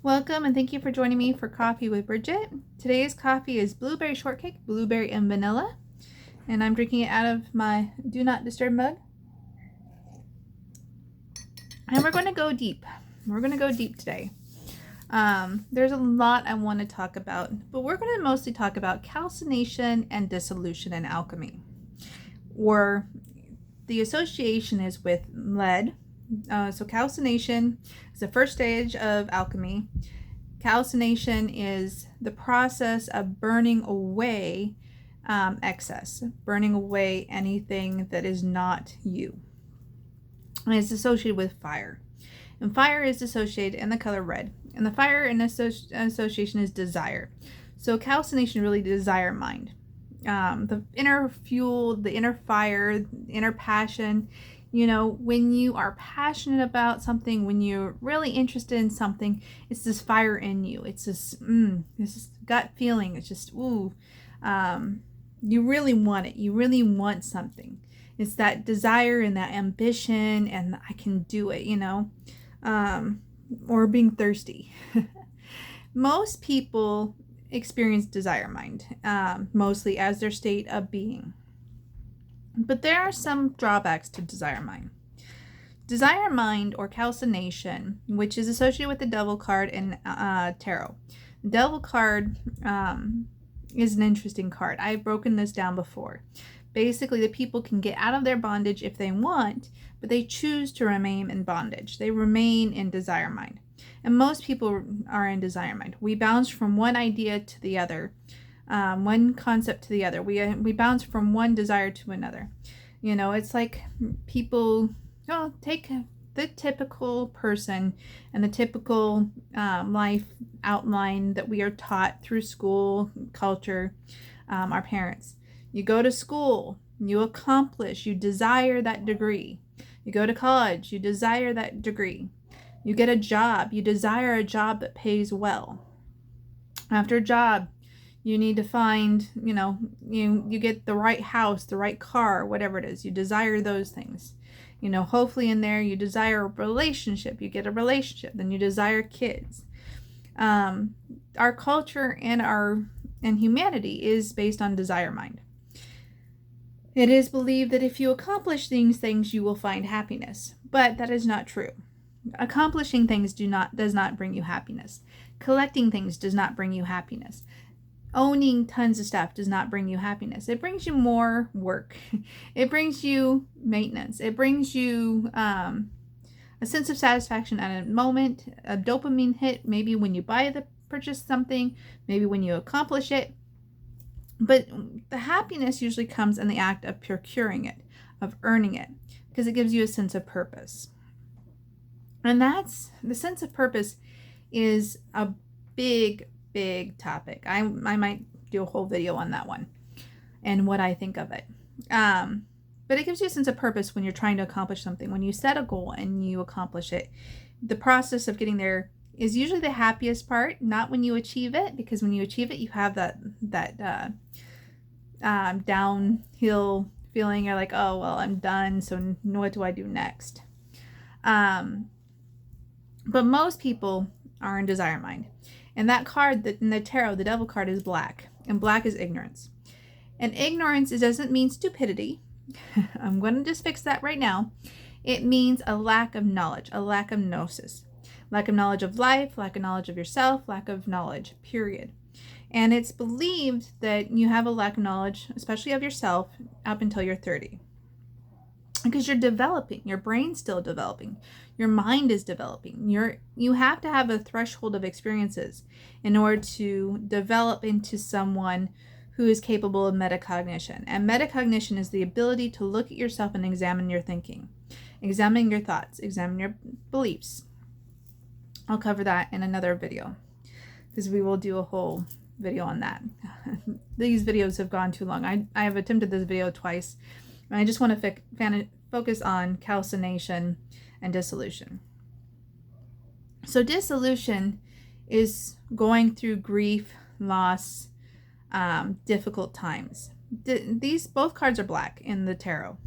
Welcome and thank you for joining me for Coffee with Bridget. Today's coffee is blueberry shortcake, blueberry and vanilla, and I'm drinking it out of my Do Not Disturb mug. And we're going to go deep. We're going to go deep today. There's a lot I want to talk about, but we're going to mostly talk about calcination and dissolution in alchemy, or the association is with lead. So calcination is the first stage of alchemy. Calcination is the process of burning away excess, burning away anything that is not you. And it's associated with fire. And fire is associated in the color red. And the fire in association is desire. So calcination really desire mind. The inner fuel, the inner fire, the inner passion. You know, when you are passionate about something, when you're really interested in something, it's this fire in you. It's this gut feeling. It's just, you really want it. You really want something. It's that desire and that ambition and I can do it, or being thirsty. Most people experience desire mind, mostly as their state of being. But there are some drawbacks to desire mind. Desire mind, or calcination, which is associated with the devil card in tarot. The devil card is an interesting card. I've broken this down before. Basically, the people can get out of their bondage if they want, but they choose to remain in bondage. They remain in desire mind. And most people are in desire mind. We bounce from one idea to the other. One concept to the other. We bounce from one desire to another. It's like people take the typical person and the typical life outline that we are taught through school, culture, our parents. You go to school, you accomplish, you desire that degree. You go to college, you desire that degree. You get a job, you desire a job that pays well. After a job, you need to find, you get the right house, the right car, whatever it is. You desire those things. Hopefully in there you desire a relationship. You get a relationship. Then you desire kids. Our culture and humanity is based on desire mind. It is believed that if you accomplish these things, you will find happiness. But that is not true. Accomplishing things does not bring you happiness. Collecting things does not bring you happiness. Owning tons of stuff does not bring you happiness. It brings you more work. It brings you maintenance. It brings you a sense of satisfaction at a moment, a dopamine hit, maybe when you purchase something, maybe when you accomplish it. But the happiness usually comes in the act of procuring it, of earning it, because it gives you a sense of purpose. And that's the sense of purpose is a big topic. I might do a whole video on that one and what I think of it. But it gives you a sense of purpose when you're trying to accomplish something. When you set a goal and you accomplish it, the process of getting there is usually the happiest part, not when you achieve it, because when you achieve it, you have that downhill feeling. You're like, oh, well, I'm done. So what do I do next? But most people are in desire mind. And that card in the tarot, the devil card, is black. And black is ignorance. And ignorance, it doesn't mean stupidity. I'm going to just fix that right now. It means a lack of knowledge, a lack of gnosis. Lack of knowledge of life, lack of knowledge of yourself, lack of knowledge, period. And it's believed that you have a lack of knowledge, especially of yourself, up until you're 30. Because you're developing, your brain's still developing, your mind is developing. You have to have a threshold of experiences in order to develop into someone who is capable of metacognition. And metacognition is the ability to look at yourself and examine your thinking, examine your thoughts, examine your beliefs. I'll cover that in another video because we will do a whole video on that. These videos have gone too long. I have attempted this video twice. And I just want to focus on calcination and dissolution. So dissolution is going through grief, loss, difficult times. These both cards are black in the tarot.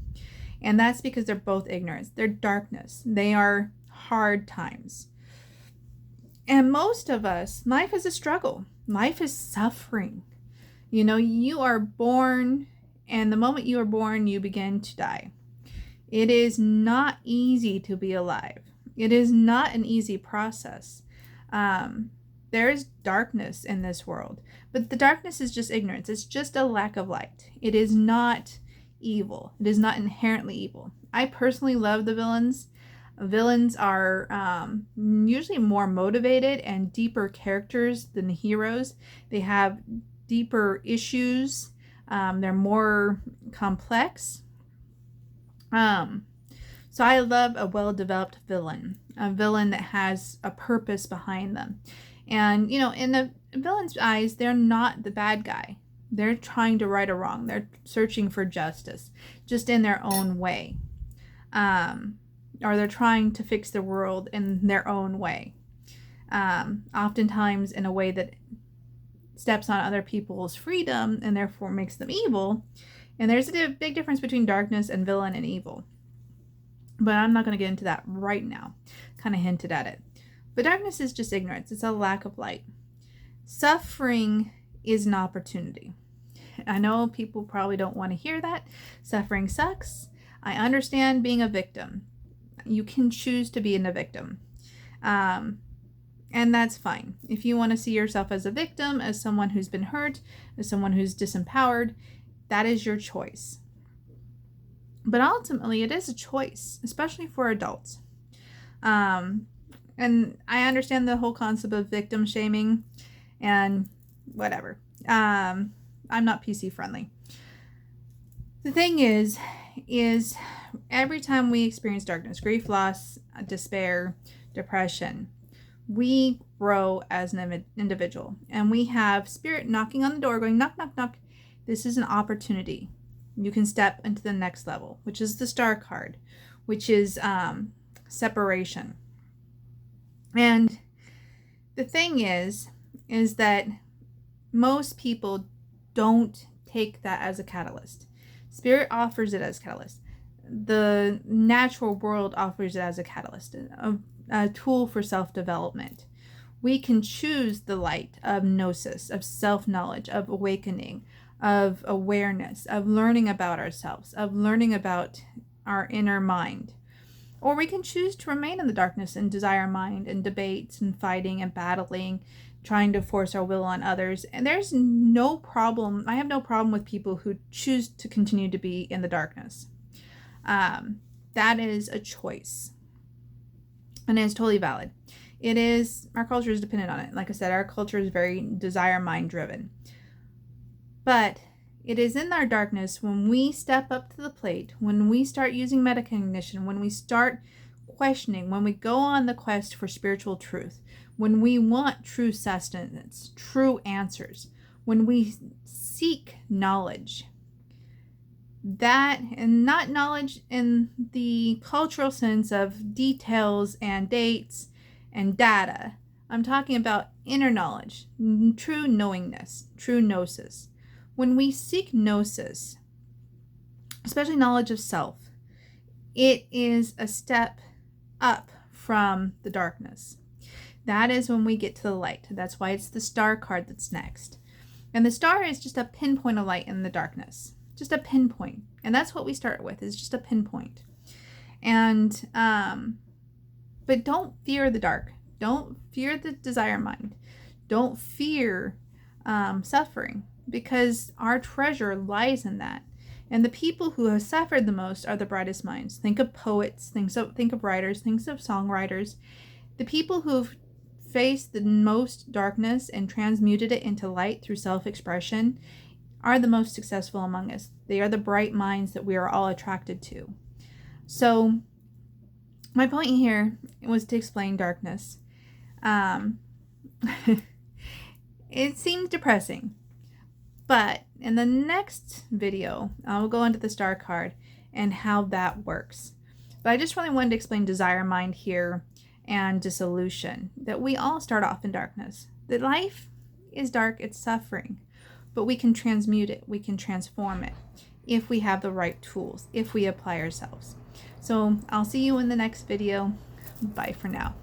And that's because they're both ignorance. They're darkness. They are hard times. And most of us, life is a struggle. Life is suffering. You know, you are born, and the moment you are born, you begin to die. It is not easy to be alive. It is not an easy process. There is darkness in this world, but the darkness is just ignorance. It's just a lack of light. It is not evil. It is not inherently evil. I personally love the villains. Villains are usually more motivated and deeper characters than the heroes. They have deeper issues. They're more complex. So I love a well-developed villain, a villain that has a purpose behind them. And, you know, in the villain's eyes, they're not the bad guy. They're trying to right a wrong. They're searching for justice, just in their own way. Or they're trying to fix the world in their own way. Oftentimes in a way that steps on other people's freedom and therefore makes them evil. And there's a big difference between darkness and villain and evil. But I'm not going to get into that right now. Kind of hinted at it. But darkness is just ignorance. It's a lack of light. Suffering is an opportunity. I know people probably don't want to hear that. Suffering sucks. I understand being a victim. You can choose to be a victim. And that's fine. If you want to see yourself as a victim, as someone who's been hurt, as someone who's disempowered, that is your choice. But ultimately, it is a choice, especially for adults. And I understand the whole concept of victim shaming and whatever. I'm not PC friendly. The thing is every time we experience darkness, grief, loss, despair, depression, we grow as an individual. And we have spirit knocking on the door going, knock, knock, knock. This is an opportunity. You can step into the next level, which is the star card, which is separation. And the thing is that most people don't take that as a catalyst. Spirit offers it as a catalyst. The natural world offers it as a catalyst, a tool for self-development. We can choose the light of gnosis, of self-knowledge, of awakening, of awareness, of learning about ourselves, of learning about our inner mind. Or we can choose to remain in the darkness and desire mind and debates and fighting and battling, trying to force our will on others. And there's no problem. I have no problem with people who choose to continue to be in the darkness. That is a choice. And it's totally valid. It is, our culture is dependent on it. Like I said, our culture is very desire mind driven. But it is in our darkness when we step up to the plate, when we start using metacognition, when we start questioning, when we go on the quest for spiritual truth, when we want true sustenance, true answers, when we seek knowledge. That, and not knowledge in the cultural sense of details and dates and data. I'm talking about inner knowledge, true knowingness, true gnosis. When we seek gnosis, especially knowledge of self, it is a step up from the darkness. That is when we get to the light. That's why it's the star card that's next. And the star is just a pinpoint of light in the darkness. Just a pinpoint. And that's what we start with, is just a pinpoint. And, but don't fear the dark. Don't fear the desire mind. Don't fear suffering, because our treasure lies in that. And the people who have suffered the most are the brightest minds. Think of poets, think of writers, think of songwriters. The people who've faced the most darkness and transmuted it into light through self-expression are the most successful among us. They are the bright minds that we are all attracted to. So my point here was to explain darkness. It seems depressing, but in the next video, I'll go into the star card and how that works. But I just really wanted to explain desire mind here and dissolution, that we all start off in darkness. That life is dark, it's suffering, but we can transmute it, we can transform it if we have the right tools, if we apply ourselves. So I'll see you in the next video. Bye for now.